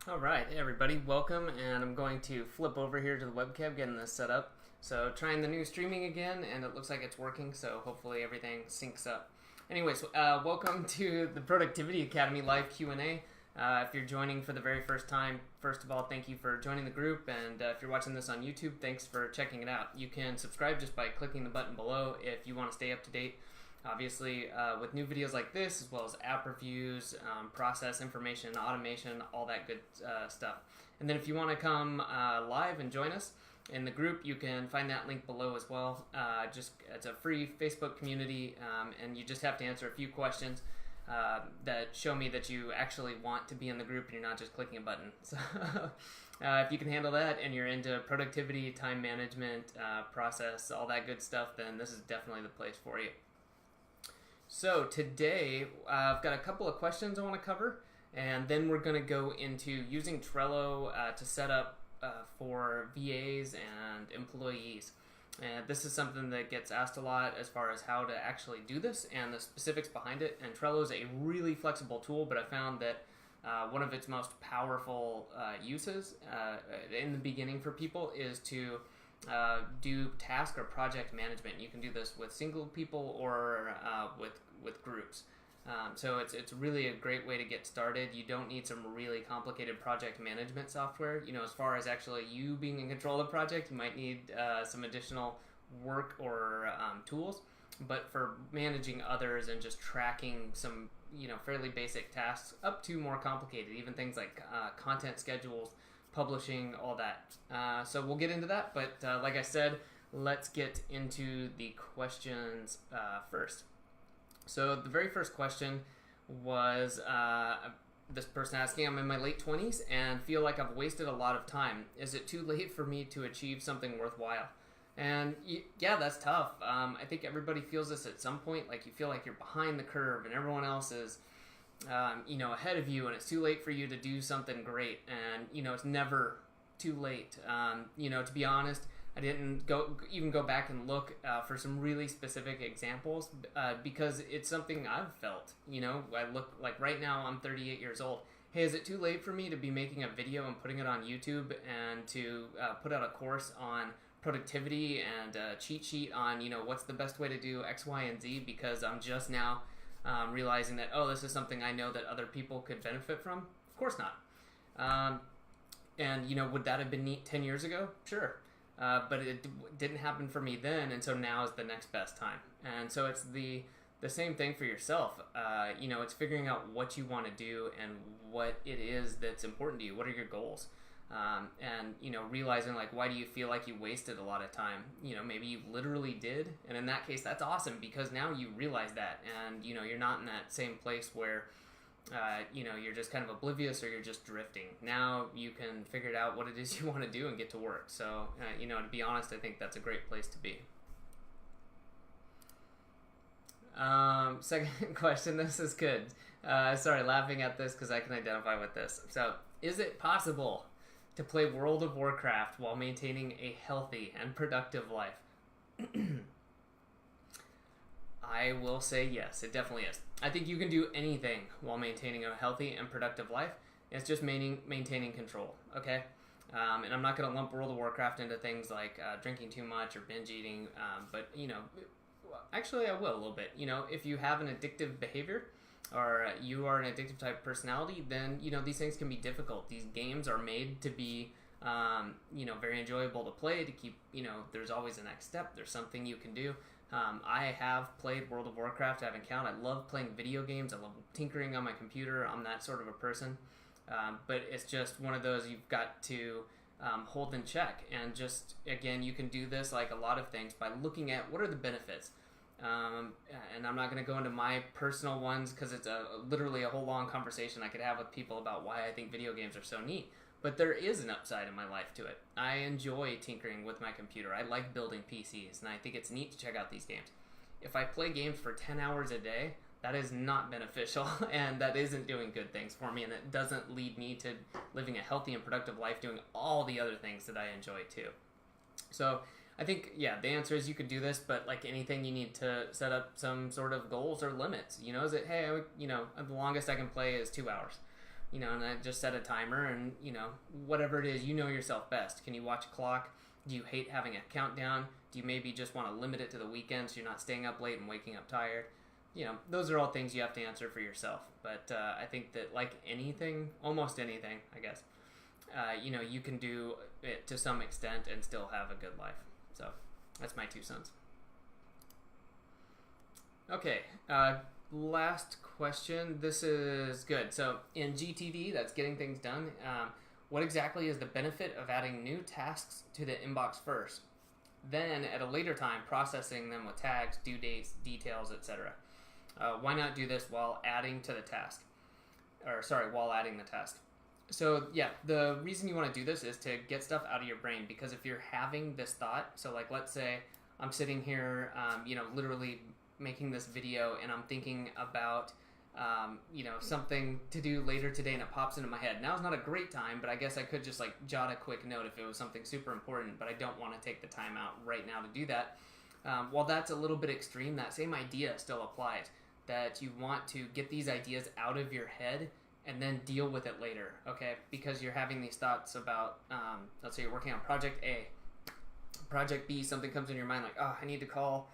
All right, hey everybody, welcome, and I'm going to flip over here to the webcam, getting this set up. So trying the new streaming again, and it looks like it's working, so hopefully everything syncs up. Anyways, welcome to the Productivity Academy live Q&A. If you're joining for the very first time, first of all, thank you for joining the group, and if you're watching this on YouTube, thanks for checking it out. You can subscribe just by clicking the button below if you want to stay up to date. Obviously, with new videos like this, as well as app reviews, process information, automation, all that good stuff. And then if you want to come live and join us in the group, you can find that link below as well. It's a free Facebook community, and you just have to answer a few questions that show me that you actually want to be in the group and you're not just clicking a button. So if you can handle that and you're into productivity, time management, process, all that good stuff, then this is definitely the place for you. So today I've got a couple of questions I want to cover, and then we're going to go into using Trello to set up for VAs and employees. And this is something that gets asked a lot as far as how to actually do this and the specifics behind it. And Trello is a really flexible tool, but I found that one of its most powerful uses in the beginning for people is to do task or project management. You can do this with single people or with groups. So it's really a great way to get started. You don't need some really complicated project management software. You know, as far as actually you being in control of the project, you might need some additional work or tools. But for managing others and just tracking some, fairly basic tasks up to more complicated, even things like content schedules, publishing, all that. So we'll get into that, but like I said, let's get into the questions first. So the very first question was this person asking, I'm in my late 20s and feel like I've wasted a lot of time. Is it too late for me to achieve something worthwhile? And yeah, that's tough. I think everybody feels this at some point, like you feel like you're behind the curve and everyone else is ahead of you, and it's too late for you to do something great. And it's never too late. To be honest, I didn't go back and look for some really specific examples because it's something I've felt. I look like right now I'm 38 years old. Hey, is it too late for me to be making a video and putting it on YouTube and to put out a course on productivity and a cheat sheet on what's the best way to do X, Y, and Z, because I'm just now realizing that, this is something I know that other people could benefit from? Of course not. And would that have been neat 10 years ago? Sure. But it didn't happen for me then, and so now is the next best time. And so it's the same thing for yourself. It's figuring out what you want to do and what it is that's important to you. What are your goals? And realizing, like, why do you feel like you wasted a lot of time? Maybe you literally did, and in that case, that's awesome, because now you realize that, and you're not in that same place where you're just kind of oblivious or you're just drifting. Now you can figure out what it is you want to do and get to work. So, to be honest, I think that's a great place to be. Second question, this is good. Sorry, laughing at this because I can identify with this. So, is it possible to play World of Warcraft while maintaining a healthy and productive life? I will say yes, it definitely is. I think you can do anything while maintaining a healthy and productive life. It's just maintaining control, okay? And I'm not going to lump World of Warcraft into things like drinking too much or binge eating, but, actually I will a little bit. If you have an addictive behavior or you are an addictive type personality, then, these things can be difficult. These games are made to be, very enjoyable to play, to keep, there's always a next step. There's something you can do. I have played World of Warcraft. I haven't counted. I love playing video games. I love tinkering on my computer. I'm that sort of a person. But it's just one of those you've got to hold in check. And just, again, you can do this like a lot of things by looking at what are the benefits. And I'm not going to go into my personal ones because it's literally a whole long conversation I could have with people about why I think video games are so neat. But there is an upside in my life to it. I enjoy tinkering with my computer. I like building PCs, and I think it's neat to check out these games. If I play games for 10 hours a day, that is not beneficial, and that isn't doing good things for me, and it doesn't lead me to living a healthy and productive life doing all the other things that I enjoy too. So I think, yeah, the answer is you could do this, but like anything, you need to set up some sort of goals or limits. Is it, hey, the longest I can play is 2 hours. and I just set a timer, and whatever it is, yourself best. Can you watch a clock? Do you hate having a countdown? Do you maybe just want to limit it to the weekend so you're not staying up late and waking up tired? Those are all things you have to answer for yourself. But I think that, like anything, almost anything, I guess, you can do it to some extent and still have a good life. So that's my 2 cents. Okay, last question. This is good. So in GTD, that's getting things done. What exactly is the benefit of adding new tasks to the inbox first, then at a later time processing them with tags, due dates, details, etc.? Why not do this while adding to the task? While adding the task. So yeah, the reason you want to do this is to get stuff out of your brain, because if you're having this thought, so like let's say I'm sitting here, literally making this video, and I'm thinking about something to do later today, and it pops into my head. Now's not a great time, but I guess I could just like jot a quick note if it was something super important, but I don't want to take the time out right now to do that. While that's a little bit extreme, that same idea still applies, that you want to get these ideas out of your head and then deal with it later, okay? Because you're having these thoughts about, let's say you're working on project A. Project B, something comes in your mind like, I need to call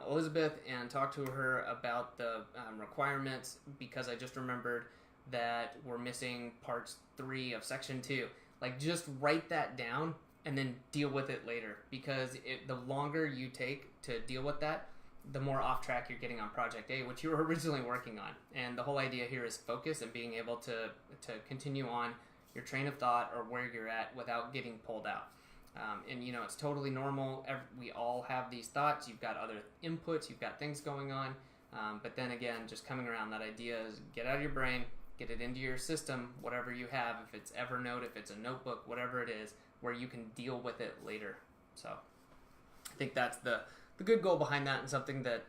Elizabeth and talk to her about the requirements, because I just remembered that we're missing parts 3 of section 2. Like, just write that down and then deal with it later, because the longer you take to deal with that, the more off track you're getting on project A, which you were originally working on. And the whole idea here is focus and being able to continue on your train of thought or where you're at without getting pulled out. And it's totally normal. We all have these thoughts. You've got other inputs, you've got things going on. But then again, just coming around that idea is get out of your brain, get it into your system, whatever you have, if it's Evernote, if it's a notebook, whatever it is, where you can deal with it later. So I think that's the good goal behind that, and something that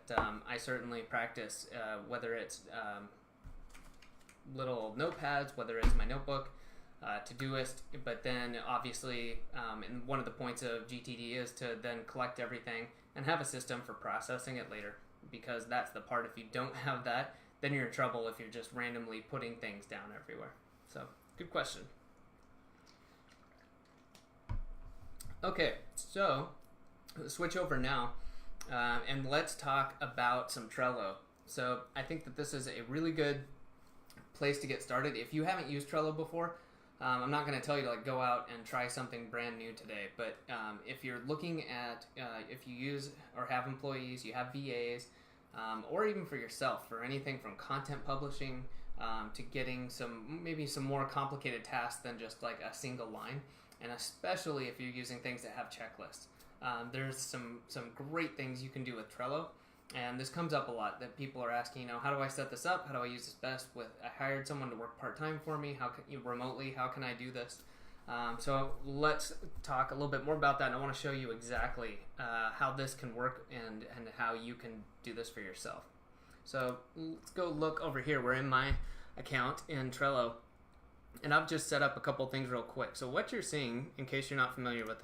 I certainly practice, whether it's little notepads, whether it's my notebook, Todoist, but then obviously, and one of the points of GTD is to then collect everything and have a system for processing it later, because that's the part. If you don't have that, then you're in trouble if you're just randomly putting things down everywhere. So, good question. Okay, so switch over now, and let's talk about some Trello. So I think that this is a really good place to get started. If you haven't used Trello before, I'm not going to tell you to like go out and try something brand new today, but if you're looking at, if you use or have employees, you have VAs, or even for yourself, for anything from content publishing to getting maybe some more complicated tasks than just like a single line, and especially if you're using things that have checklists. There's some great things you can do with Trello. And this comes up a lot, that people are asking, how do I set this up? How do I use this best? I hired someone to work part-time for me. Remotely, how can I do this? So let's talk a little bit more about that. And I want to show you exactly how this can work and how you can do this for yourself. So let's go look over here. We're in my account in Trello, and I've just set up a couple things real quick. So what you're seeing, in case you're not familiar with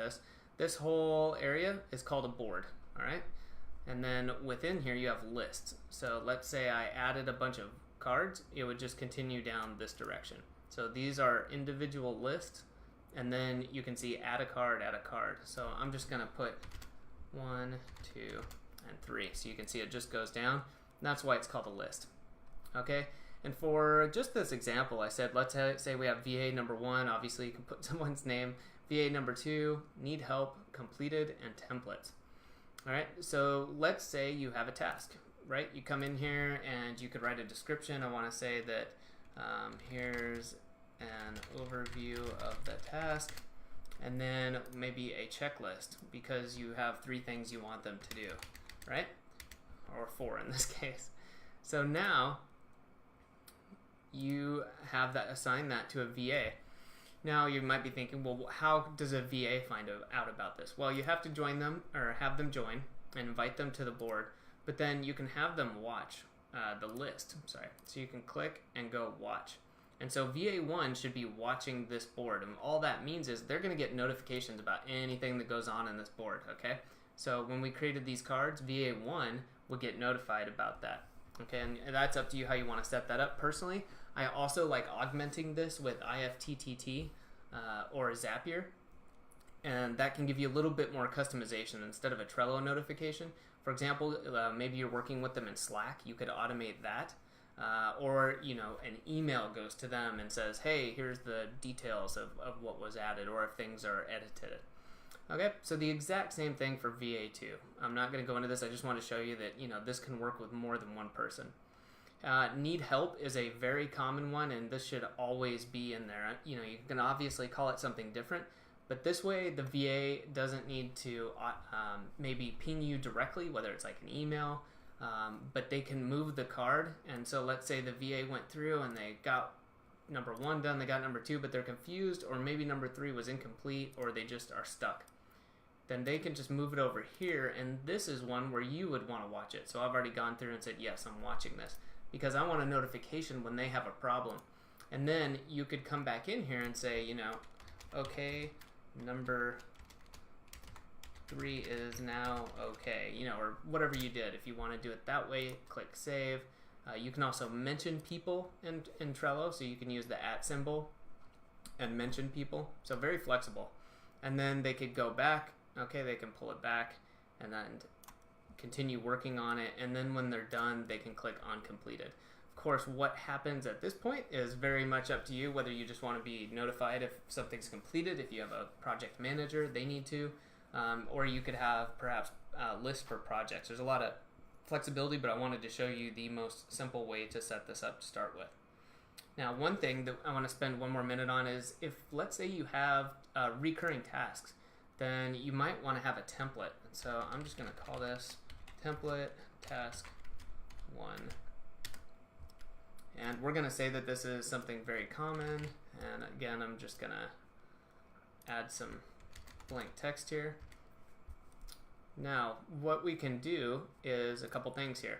this whole area is called a board, all right? And then within here you have lists. So let's say I added a bunch of cards, it would just continue down this direction. So these are individual lists, and then you can see add a card, add a card. So I'm just gonna put 1, 2, and 3. So you can see it just goes down. And that's why it's called a list. Okay, and for just this example, I said, let's say we have VA number 1, obviously you can put someone's name, VA number 2, need help, completed, and templates. All right, so let's say you have a task, right? You come in here and you could write a description. I want to say that here's an overview of the task, and then maybe a checklist, because you have 3 things you want them to do, right? Or 4 in this case. So now you have that, assign that to a VA. Now you might be thinking, well, how does a VA find out about this? Well, you have to join them, or have them join and invite them to the board, but then you can have them watch the list. So you can click and go watch. And so VA1 should be watching this board, and all that means is they're going to get notifications about anything that goes on in this board, okay? So when we created these cards, VA1 would get notified about that. Okay, and that's up to you how you want to set that up. Personally, I also like augmenting this with IFTTT or Zapier, and that can give you a little bit more customization instead of a Trello notification. For example, maybe you're working with them in Slack, you could automate that. Or, an email goes to them and says, hey, here's the details of what was added, or if things are edited. Okay, so the exact same thing for VA2. I'm not going to go into this, I just want to show you that, this can work with more than one person. Need help is a very common one, and this should always be in there. You can obviously call it something different, but this way the VA doesn't need to maybe ping you directly, whether it's like an email, but they can move the card. And so let's say the VA went through and they got number 1 done, they got number 2, but they're confused, or maybe number 3 was incomplete, or they just are stuck. Then they can just move it over here, and this is one where you would want to watch it. So I've already gone through and said, yes, I'm watching this, because I want a notification when they have a problem. And then you could come back in here and say, okay, number 3 is now okay, or whatever you did. If you want to do it that way, click save. You can also mention people in Trello, so you can use the @ symbol and mention people. So very flexible. And then they could go back, okay, they can pull it back and then continue working on it. And then when they're done, they can click on completed. Of course, what happens at this point is very much up to you, whether you just want to be notified if something's completed, if you have a project manager, they need to. Or you could have perhaps a list for projects. There's a lot of flexibility, but I wanted to show you the most simple way to set this up to start with. Now, one thing that I want to spend one more minute on is if, let's say you have recurring tasks, then you might want to have a template. And so I'm just going to call this template task 1. And we're going to say that this is something very common. And again, I'm just going to add some blank text here. Now, what we can do is a couple things here.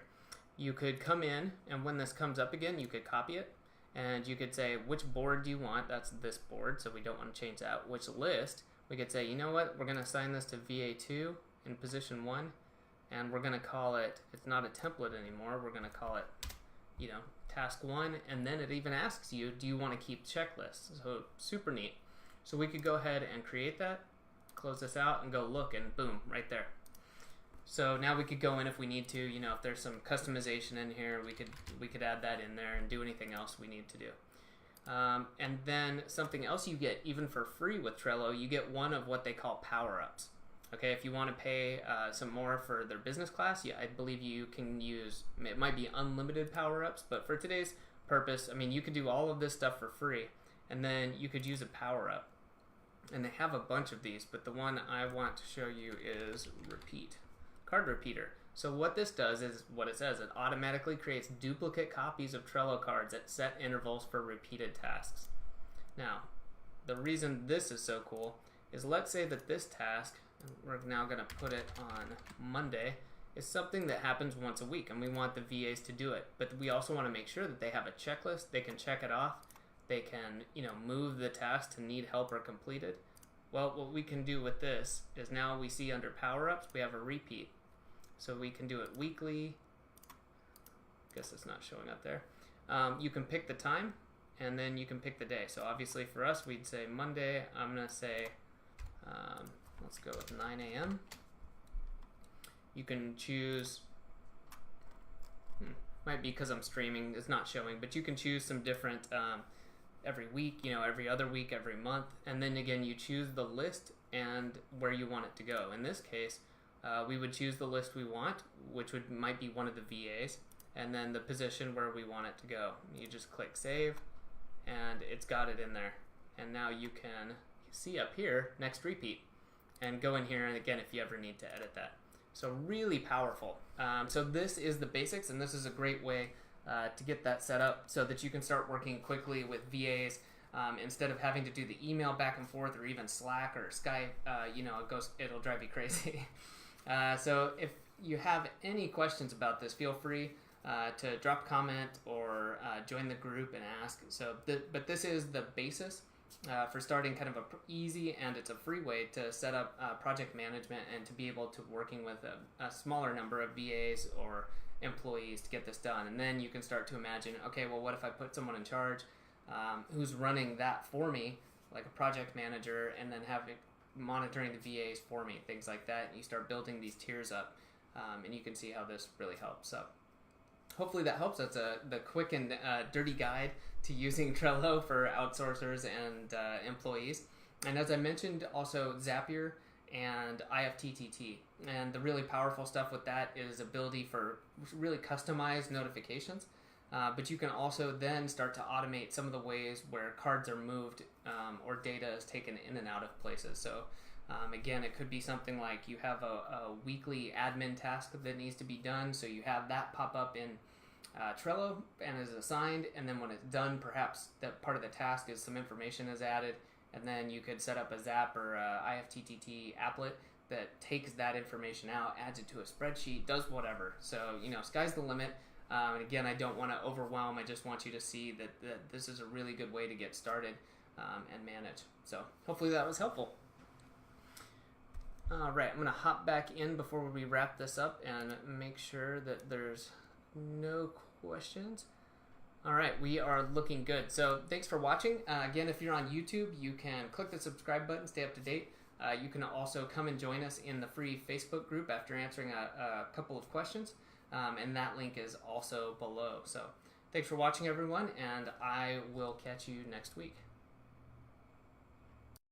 You could come in, and when this comes up again, you could copy it, and you could say, which board do you want? That's this board, so we don't want to change that. Which list? We could say, you know what? We're going to assign this to VA2 in position 1, and we're going to call it, it's not a template anymore, we're going to call it, task 1, and then it even asks you, do you want to keep checklists? So super neat. So we could go ahead and create that, close this out, and go look, and boom, right there. So now we could go in if we need to, if there's some customization in here, we could add that in there and do anything else we need to do. And then something else you get, even for free with Trello, you get one of what they call power-ups. Okay, if you want to pay some more for their business class, I believe you can use, it might be unlimited power-ups, but for today's purpose, you could do all of this stuff for free, and then you could use a power-up. And they have a bunch of these, but the one I want to show you is repeat. Card repeater. So what this does is what it says. It automatically creates duplicate copies of Trello cards at set intervals for repeated tasks. Now, the reason this is so cool is let's say that this task, and we're now going to put it on Monday, is something that happens once a week, and we want the VAs to do it. But we also want to make sure that they have a checklist. They can check it off. They can, move the task to need help or completed. Well, what we can do with this is now we see under power-ups, we have a repeat. So we can do it weekly. Guess it's not showing up there. You can pick the time, and then you can pick the day. So obviously for us, we'd say Monday. I'm going to say, let's go with 9 a.m. You can choose, might be because I'm streaming, it's not showing, but you can choose some different, every week, every other week, every month. And then again, you choose the list and where you want it to go. In this case, we would choose the list we want, which might be one of the VAs, and then the position where we want it to go. You just click save, and it's got it in there. And now you can see up here, next repeat, and go in here, and again, if you ever need to edit that. So really powerful. So this is the basics, and this is a great way to get that set up so that you can start working quickly with VAs instead of having to do the email back and forth or even Slack or Skype. It'll drive you crazy. So if you have any questions about this, feel free to drop a comment or join the group and ask. But this is the basis for starting kind of a easy, and it's a free way to set up project management and to be able to working with a smaller number of VAs or employees to get this done. And then you can start to imagine, okay, well, what if I put someone in charge who's running that for me, like a project manager, and then having monitoring the VAs for me, things like that. And you start building these tiers up, and you can see how this really helps. So hopefully that helps. That's the quick and dirty guide to using Trello for outsourcers and employees. And as I mentioned, also Zapier and IFTTT. And the really powerful stuff with that is ability for really customized notifications. But you can also then start to automate some of the ways where cards are moved or data is taken in and out of places. So again, it could be something like you have a weekly admin task that needs to be done. So you have that pop up in Trello and is assigned. And then when it's done, perhaps that part of the task is some information is added. And then you could set up a Zap or a IFTTT applet that takes that information out, adds it to a spreadsheet, does whatever. So, sky's the limit. And again, I don't want to overwhelm. I just want you to see that this is a really good way to get started and manage. So hopefully that was helpful. All right, I'm going to hop back in before we wrap this up and make sure that there's no questions. All right, we are looking good. So thanks for watching. Again, if you're on YouTube, you can click the subscribe button, stay up to date. You can also come and join us in the free Facebook group after answering a couple of questions. And that link is also below. So thanks for watching, everyone, and I will catch you next week.